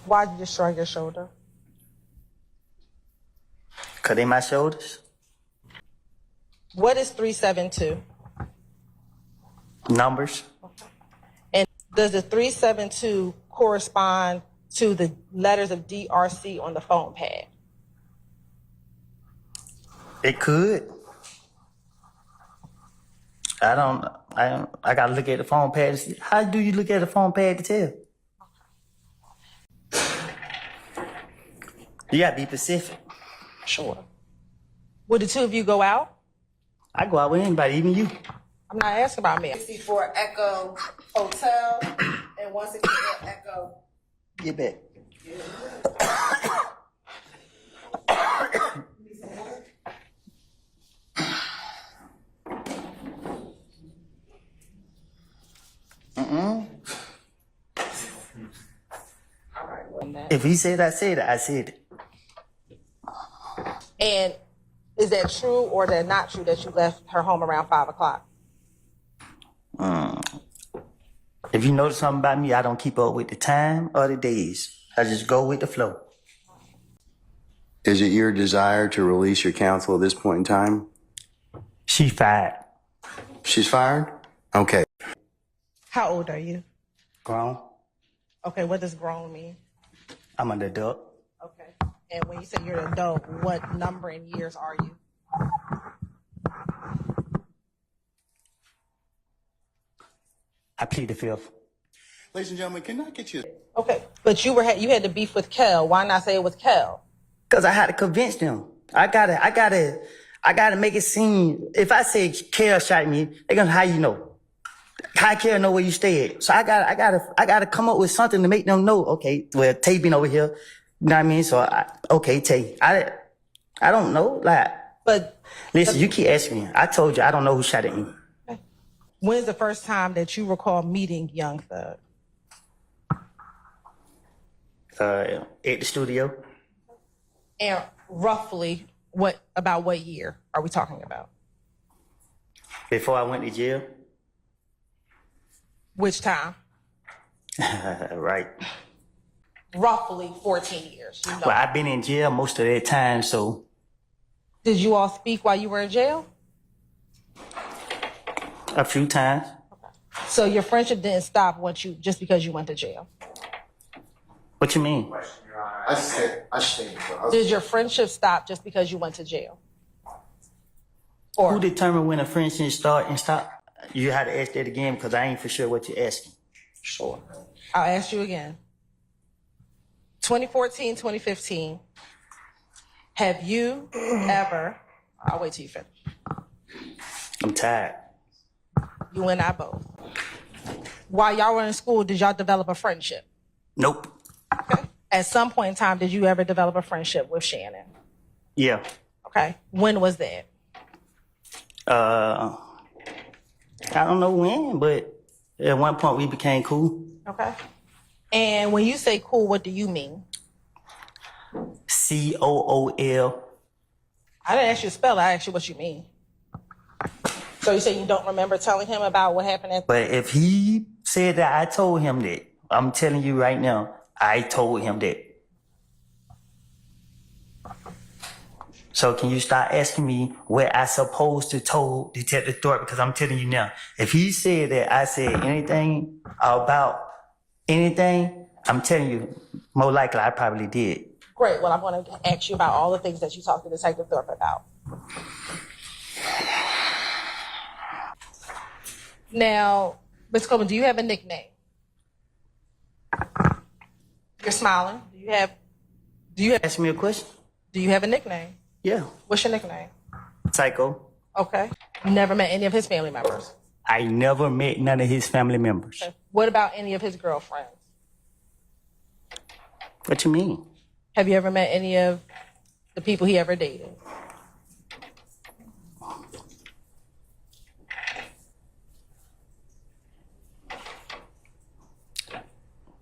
Why did you shrug your shoulder? Cause they my shoulders. What is 372? Numbers. And does the 372 correspond to the letters of DRC on the phone pad? It could. I gotta look at the phone pad to see. How do you look at the phone pad to tell? You gotta be specific. Sure. Would the two of you go out? I go out with anybody, even you. I'm not asking about me. 64 Echo Hotel and 164 Echo. Get back. If he said I said it, I said it. And is that true or that not true that you left her home around 5 o'clock? If you notice something about me, I don't keep up with the time or the days. I just go with the flow. Is it your desire to release your counsel at this point in time? She fired. She's fired? Okay. How old are you? Grown. Okay, what does grown mean? I'm an adult. Okay. And when you say you're an adult, what number in years are you? I plead the fifth. Ladies and gentlemen, can I get you? Okay, but you had the beef with Kel. Why not say it was Kel? Cause I had to convince them. I gotta make it seem. If I say Kel shot me, they gonna how you know. How Kel know where you stay at? So I gotta come up with something to make them know. Okay, well, Tay been over here. You know what I mean? So okay, Tay. I don't know. Like, But listen, you keep asking me. I told you I don't know who shot at me. when's the first time that you recall meeting Young Thug? At the studio. And roughly what year are we talking about? Before I went to jail. Which time? Right. Roughly 14 years. You know. Well, I've been in jail most of that time, so. Did you all speak while you were in jail? A few times. So your friendship didn't stop just because you went to jail? What you mean? Did your friendship stop just because you went to jail? Who determined when a friendship start and stop? You had to ask that again because I ain't for sure what you're asking. Sure. I'll ask you again. 2014, 2015, have you ever, I'll wait till you finish. I'm tired. You and I both. While y'all were in school, did y'all develop a friendship? Nope. Okay. At some point in time, did you ever develop a friendship with Shannon? Yeah. Okay. When was that? I don't know when, but at one point we became cool. Okay. And when you say cool, what do you mean? COOL. I didn't ask you to spell it. I asked you what you mean. So you say you don't remember telling him about what happened at... But if he said that I told him that, I'm telling you right now, I told him that. So can you start asking me what I supposed to told Detective Thorpe? Because I'm telling you now, if he said that I said anything about anything, I'm telling you, more likely I probably did. Great. Well, I'm going to ask you about all the things that you talked to Detective Thorpe about. Now, Ms. Coleman, do you have a nickname? You're smiling. Do you have Ask me a question? Do you have a nickname? Yeah. What's your nickname? Psycho. Okay. You never met any of his family members? I never met none of his family members. Okay. What about any of his girlfriends? What you mean? Have you ever met any of the people he ever dated?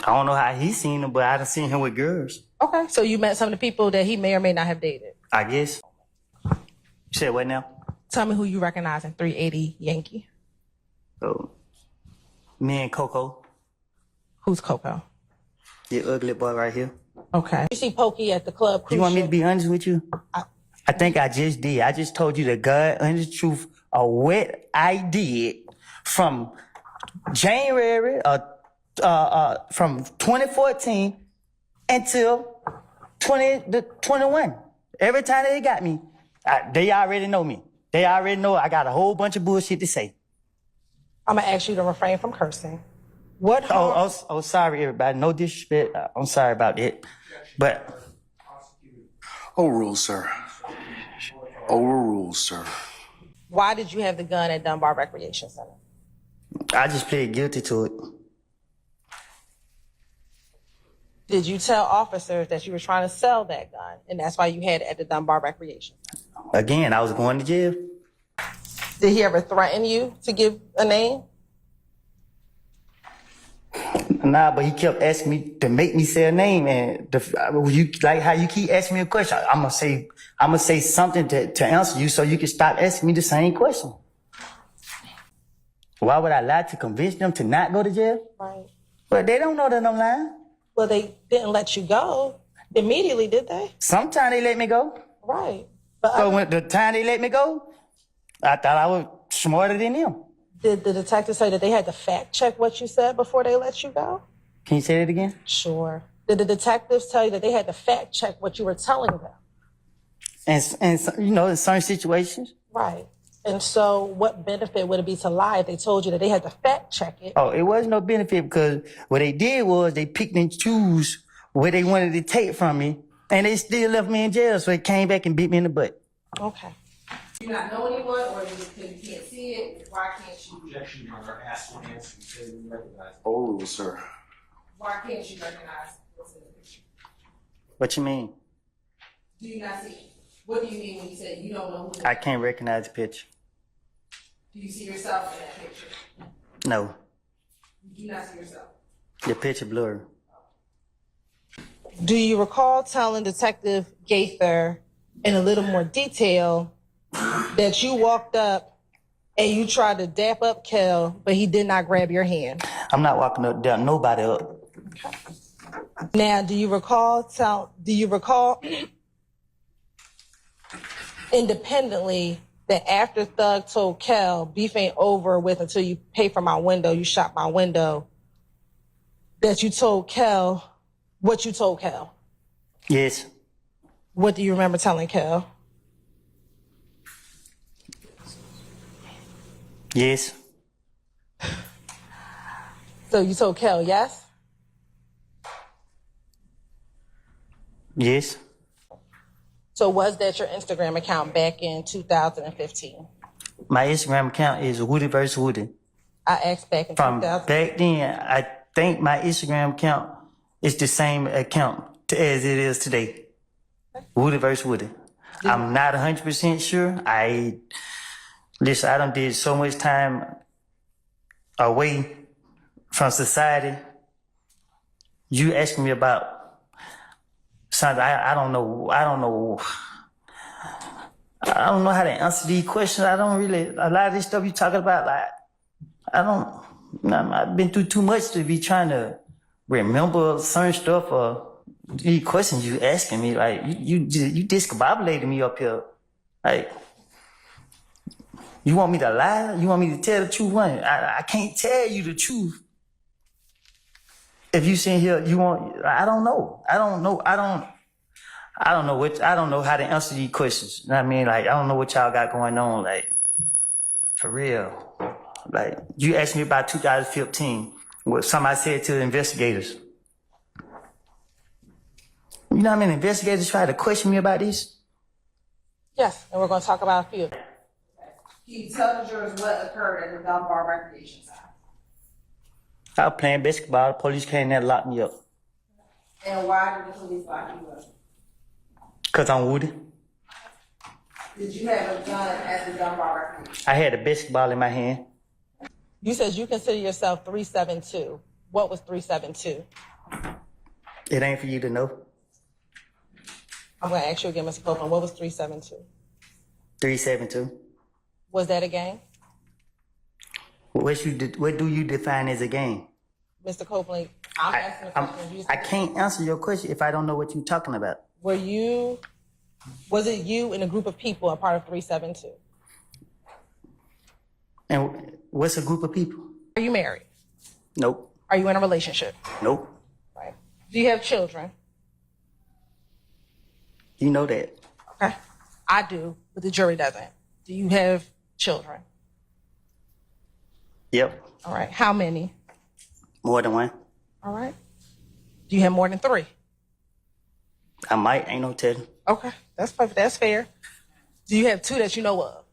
I don't know how he seen him, but I done seen him with girls. Okay. So you met some of the people that he may or may not have dated? I guess. You said what now? Tell me who you recognize in 380 Yankee. Oh, me and Coco. Who's Coco? The ugly boy right here. Okay. You see Pokey at the club cruise You want me to ship. be honest with you? I think I just did. I just told you the God honest truth of what I did from January from 2014 until 2021. Every time they got me, they already know me. They already know I got a whole bunch of bullshit to say. I'm gonna ask you to refrain from cursing. What harm? Oh, sorry, everybody. No disrespect. I'm sorry about that. But Overruled, sir. Overruled, sir. Why did you have the gun at Dunbar Recreation Center? I just plead guilty to it. Did you tell officers that you were trying to sell that gun, and that's why you had it at the Dunbar Recreation Center? Again, I was going to jail. Did he ever threaten you to give a name? Nah, but he kept asking me to make me say a name, and you like how you keep asking me a question. I'm gonna say something to answer you, so you can stop asking me the same question. Why would I lie to convince them to not go to jail? Right. But they don't know that I'm lying. Well, they didn't let you go immediately, did they? Sometimes they let me go. Right. But So when the time they let me go, I thought I was smarter than them. did the detective say that they had to fact check what you said before they let you go? Can you say that again? Sure. Did the detectives tell you that they had to fact check what you were telling them? And you know, in certain situations. Right. And so what benefit would it be to lie if they told you that they had to fact check it? Oh, it wasn't no benefit because what they did was they picked and choose what they wanted to take from me, and they still left me in jail. So they came back and beat me in the butt. Okay. You not know anyone, or you can't see it? Why can't you? Objection, Your Honor. Ask one answer because we recognize it. Overruled, sir. Why can't you recognize what's in the picture? What you mean? Do you not see it? What do you mean when you say you don't know who? I can't recognize the picture. Do you see yourself in that picture? No, You do not see yourself. the picture blurry. Do you recall telling Detective Gaither in a little more detail that you walked up and you tried to dap up Kel, but he did not grab your hand? I'm not walking up down nobody up. Now, do you recall independently that after Thug told Kel, beef ain't over with until you pay for my window, you shot my window, that you told Kel what you told Kel? Yes, What do you remember telling Kel? yes, So you told Kel, yes? yes. So was that your Instagram account back in 2015? My Instagram account is Woody vs. Woody. I asked back in From 2000. back then, I think my Instagram account is the same account as it is today. Woody vs. Woody. I'm not 100% sure. I done did so much time away from society. You asking me about something I don't know. I don't know how to answer these questions. I don't really, a lot of this stuff you talking about, like, I've been through too much to be trying to remember certain stuff or these questions you asking me. Like, you discombobulated me up here. Like, you want me to lie? You want me to tell the truth? I can't tell you the truth. If you sit here, I don't know. I don't know how to answer these questions. You know what I mean? Like, I don't know what y'all got going on. Like, for real. Like, you asked me about 2015, what somebody said to the investigators. You know how many investigators tried to question me about this? Yes, and we're going to talk about a few of them. Can you tell the jurors what occurred at the Dunbar Recreation Center? I was playing basketball. The police came there and locked me up. And why did the police lock you up? Because I'm Woody. Did you have a gun at the Dunbar Recreation? I had a basketball in my hand. You said you consider yourself 372. What was 372? It ain't for you to know. I'm going to ask you again, Mr. Copeland. What was 372? 372. Was that a gang? What do you define as a game? Mr. Copeland, I'm asking a question. You I can't answer your question if I don't know what you're talking about. was it you and a group of people a part of 372? And what's a group of people? Are you married? Nope. Are you in a relationship? Nope. Right. Do you have children? You know that. Okay. I do, but the jury doesn't. Do you have children? Yep. All right. How many? More than one. All right. Do you have more than 3? I might. Ain't no telling. Okay. That's perfect. That's fair. Do you have 2 that you know of?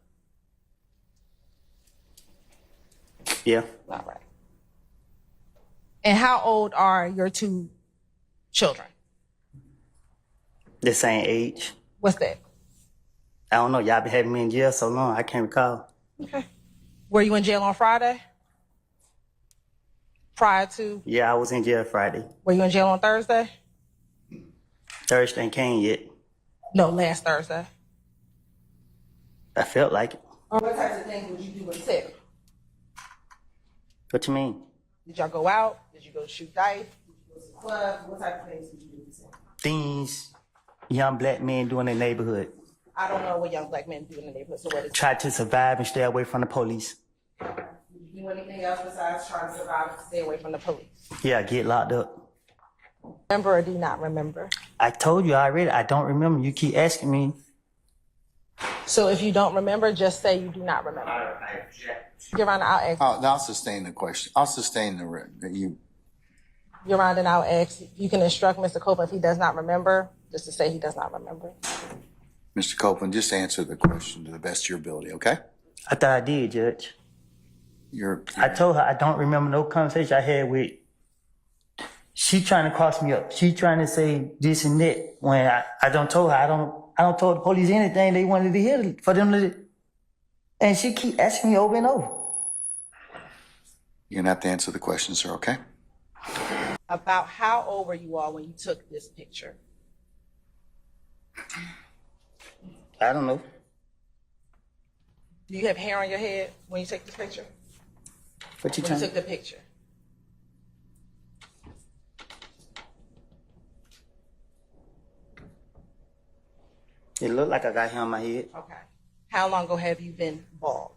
Yeah. All right. And how old are your 2 children? The same age. What's that? I don't know. Y'all been having me in jail so long, I can't recall. Okay. Were you in jail on Friday? Prior to? Yeah, I was in jail Friday. Were you in jail on Thursday? Thursday ain't came yet. No, last Thursday. I felt like it. What types of things would you do with Tip? What you mean? Did y'all go out? Did you go shoot dice? Did you go to the club? What type of things did you do with Tip? Things young black men do in the neighborhood. I don't know what young black men do in the neighborhood, so what is Try to survive and stay away from the police. Did you do anything else besides trying to survive and stay away from the police? Yeah, get locked up. Remember or do not remember? I told you already, I don't remember. You keep asking me. So if you don't remember, just say you do not remember. Your Honor, I'll ask. I'll sustain the question. I'll sustain you. Your Honor, then I'll ask. You can instruct Mr. Copeland if he does not remember, just to say he does not remember. Mr. Copeland, just answer the question to the best of your ability, okay? I thought I did, Judge. I told her I don't remember no conversation I had with. She trying to cross me up. She trying to say this and that when I don't told her I don't told the police anything they wanted to hear for them to. And she keep asking me over and over. You're gonna have to answer the question, sir, okay? About how old were you all when you took this picture? I don't know. Do you have hair on your head when you take this picture? What you When you trying? took the picture? It looked like I got hair on my head. Okay. How long ago have you been bald?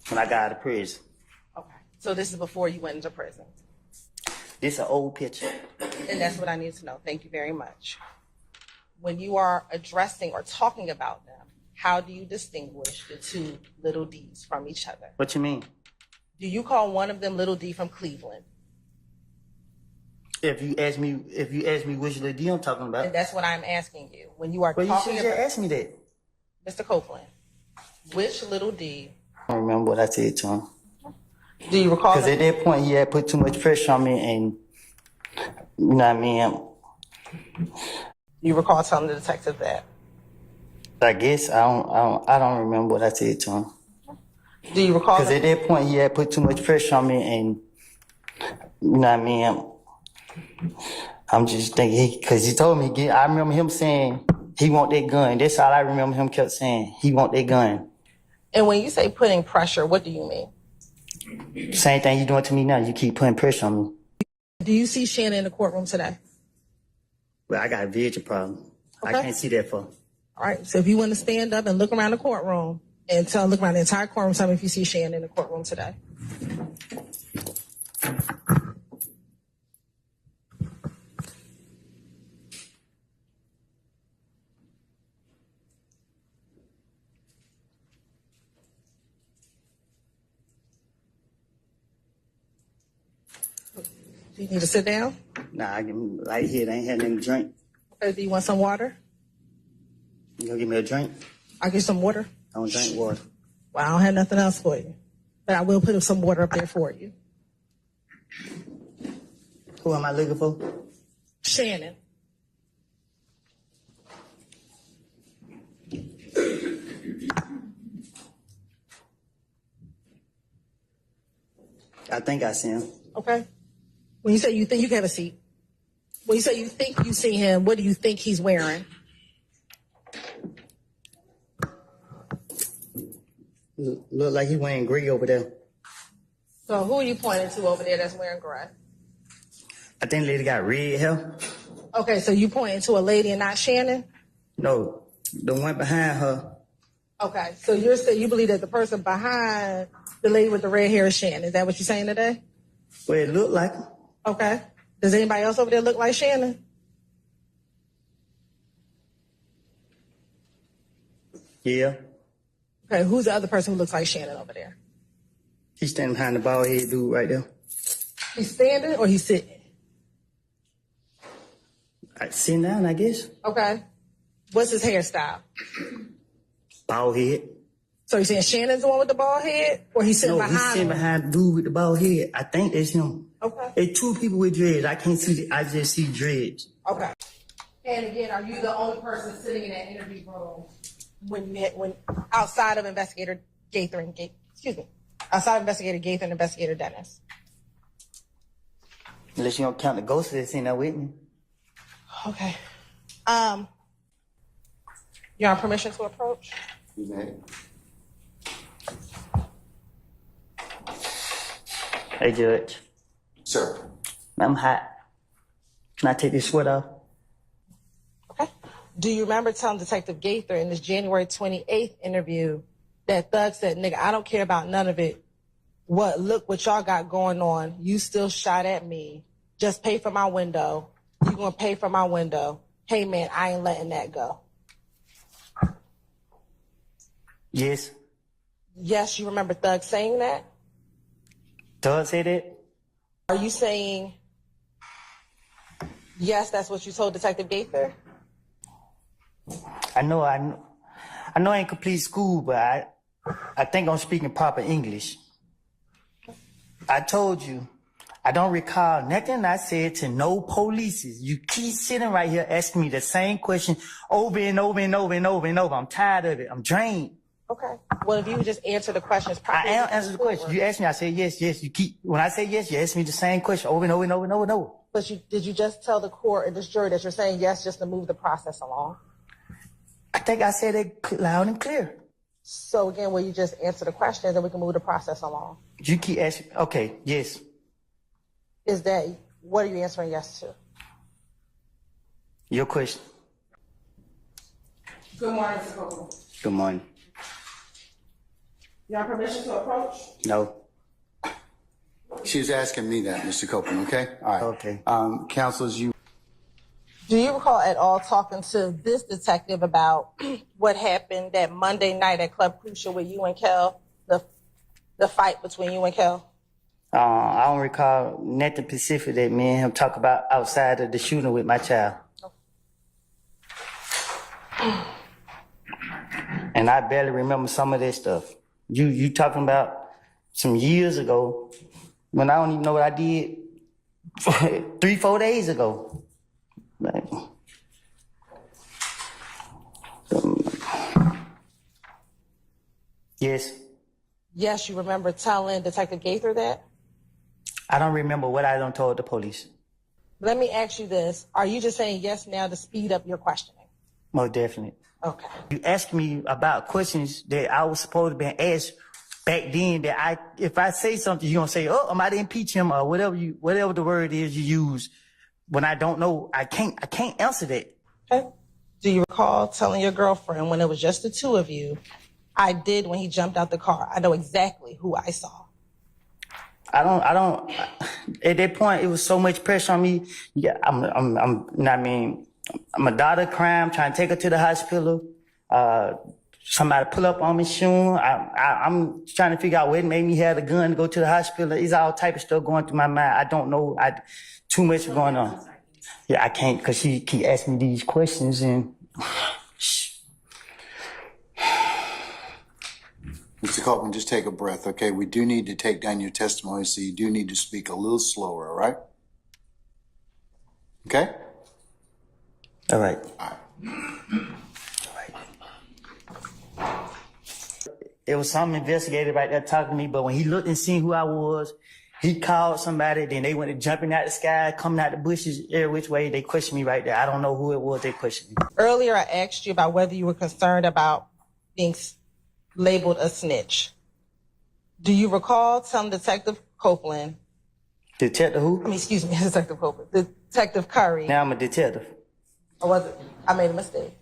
When I got out of prison. Okay. So this is before you went into prison. This an old picture. And that's what I need to know. Thank you very much. When you are addressing or talking about them, how do you distinguish the 2 little D's from each other? What you mean? Do you call one of them Little D from Cleveland? If you ask me which little D I'm talking about. And that's what I'm asking you. When you are Well, you talking should just about ask me that. Mr. Copeland, which Little D I don't remember what I said to him. do you recall? Because at that point, he had put too much pressure on me, and you know what I mean. Do you recall telling the detective that? I guess I don't remember what I said to him. Do you recall? Because at that point, he had put too much pressure on me, and you know what I mean. I'm just thinking because he told me. I remember him saying he want that gun. That's all I remember him kept saying. He want that gun. And when you say putting pressure, what do you mean? Same thing you doing to me now. You keep putting pressure on me. Do you see Shannon in the courtroom today? Well, I got a vision problem. Okay. I can't see that far. All right. So if you want to stand up and look around the courtroom and look around the entire courtroom, tell me if you see Shannon in the courtroom today. Do you need to sit down? Nah, I give me right here. They ain't had nothing to drink. Okay, do you want some water? You gonna give me a drink? I'll get some water. I don't drink water. Well, I don't have nothing else for you. But I will put some water up there for you. Who am I looking for? Shannon. I think I see him. Okay. When you say you think you can have a seat. When you say you think you see him, what do you think he's wearing? Look like he wearing gray over there. So who are you pointing to over there that's wearing gray? I think the lady got red hair. Okay, so you pointing to a lady and not Shannon? No, the one behind her. Okay, so you're saying you believe that the person behind the lady with the red hair is Shannon. Is that what you're saying today? Well, it looked like her. Okay. Does anybody else over there look like Shannon? Yeah. Okay, who's the other person who looks like Shannon over there? He's standing behind the bald head dude right there. He's standing or he's sitting? Sitting down, I guess. Okay. What's his hairstyle? Bald head. So you're saying Shannon's the one with the bald head? Or he's sitting No, behind he's sitting him? behind the dude with the bald head. I think that's him. Okay. It's two people with dreads. I can't see. I just see dreads. Okay. And again, are you the only person sitting in that interview room when outside of Investigator Gaither and outside of Investigator Gaither and Investigator Dennis? Unless you don't count the ghost that's in there with me. Okay. You're on permission to approach? You may. Hey, Judge. Sir. I'm hot. Can I take this sweater off? Okay. Do you remember telling Detective Gaither in this January 28th interview that Thug said, nigga, I don't care about none of it. Look what y'all got going on. You still shot at me. Just pay for my window. You gonna pay for my window. Hey man, I ain't letting that go. Yes. Yes, you remember Thug saying that? Does say that? Are you saying, yes, that's what you told Detective Gaither? I know I ain't complete school, but I think I'm speaking proper English. I told you, I don't recall nothing I said to no polices. You keep sitting right here asking me the same question over and over and over and over and over. I'm tired of it. I'm drained. Okay. Well, if you would just answer the questions I properly. am answering the question. You asked me, I said yes, yes. When I say yes, you ask me the same question over and over and over and over and over. But did you just tell the court and this jury that you're saying yes just to move the process along? I think I said it loud and clear. So again, will you just answer the questions and we can move the process along? You keep asking, okay, yes. What are you answering yes to? Your question. Good morning, Mr. Copeland. Good morning. You have permission to approach? No. She was asking me that, Mr. Copeland, okay? All right. Okay. Counsels, you. Do you recall at all talking to this detective about what happened that Monday night at Club Crucial with you and Kel, the fight between you and Kel? I don't recall nothing specific that me and him talk about outside of the shooting with my child. And I barely remember some of this stuff. You talking about some years ago when I don't even know what I did 3-4 days ago. Like, yes. Yes, you remember telling Detective Gaither that? I don't remember what I done told the police. Let me ask you this. Are you just saying yes now to speed up your questioning? Most definitely. Okay. You asked me about questions that I was supposed to be asked back then that if I say something, you're gonna say, oh, I might impeach him or whatever the word is you use. When I don't know, I can't answer that. Okay. Do you recall telling your girlfriend when it was just the two of you, I did when he jumped out the car. I know exactly who I saw. I don't, at that point, it was so much pressure on me. Yeah, I'm a daughter crying, trying to take her to the hospital. Somebody pull up on me soon. I'm trying to figure out what made me have the gun to go to the hospital. It's all type of stuff going through my mind. I don't know. Too much going on. Yeah, I can't because she keep asking me these questions and. Mr. Copeland, just take a breath, okay? We do need to take down your testimony, so you do need to speak a little slower, all right? Okay? All right. It was some investigator right there talking to me, but when he looked and seen who I was, He called somebody, then they went jumping out the sky, coming out the bushes, every which way. They questioned me right there. I don't know who it was they questioned me. Earlier, I asked you about whether you were concerned about being labeled a snitch. Do you recall telling Detective Copeland, Detective who? excuse me, Detective Copeland, Detective Curry, Now I'm a detective. or was it? I made a mistake.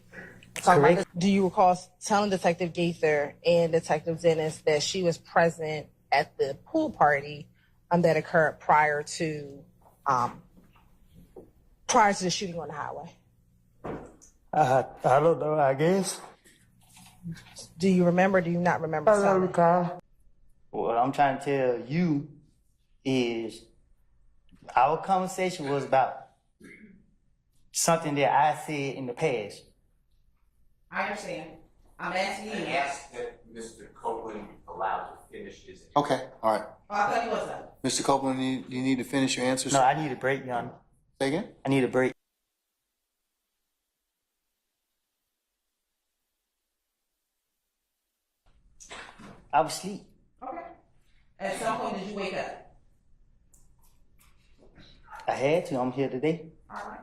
Talking about Correct. this. Do you recall telling Detective Gaither and Detective Dennis that she was present at the pool party that occurred prior to the shooting on the highway? I don't know, I guess. Do you remember? Do you not remember? I don't telling? recall. What I'm trying to tell you is our conversation was about something that I said in the past. I understand. I'm asking you. I asked that Mr. Copeland be allowed to finish his. Okay, all right. Oh, I thought you was done. Mr. Copeland, you need to finish your answers? No, I need a break, Your Honor. Say again? I need a break. I was asleep. Okay. At some point, did you wake up? I had to. I'm here today. All right.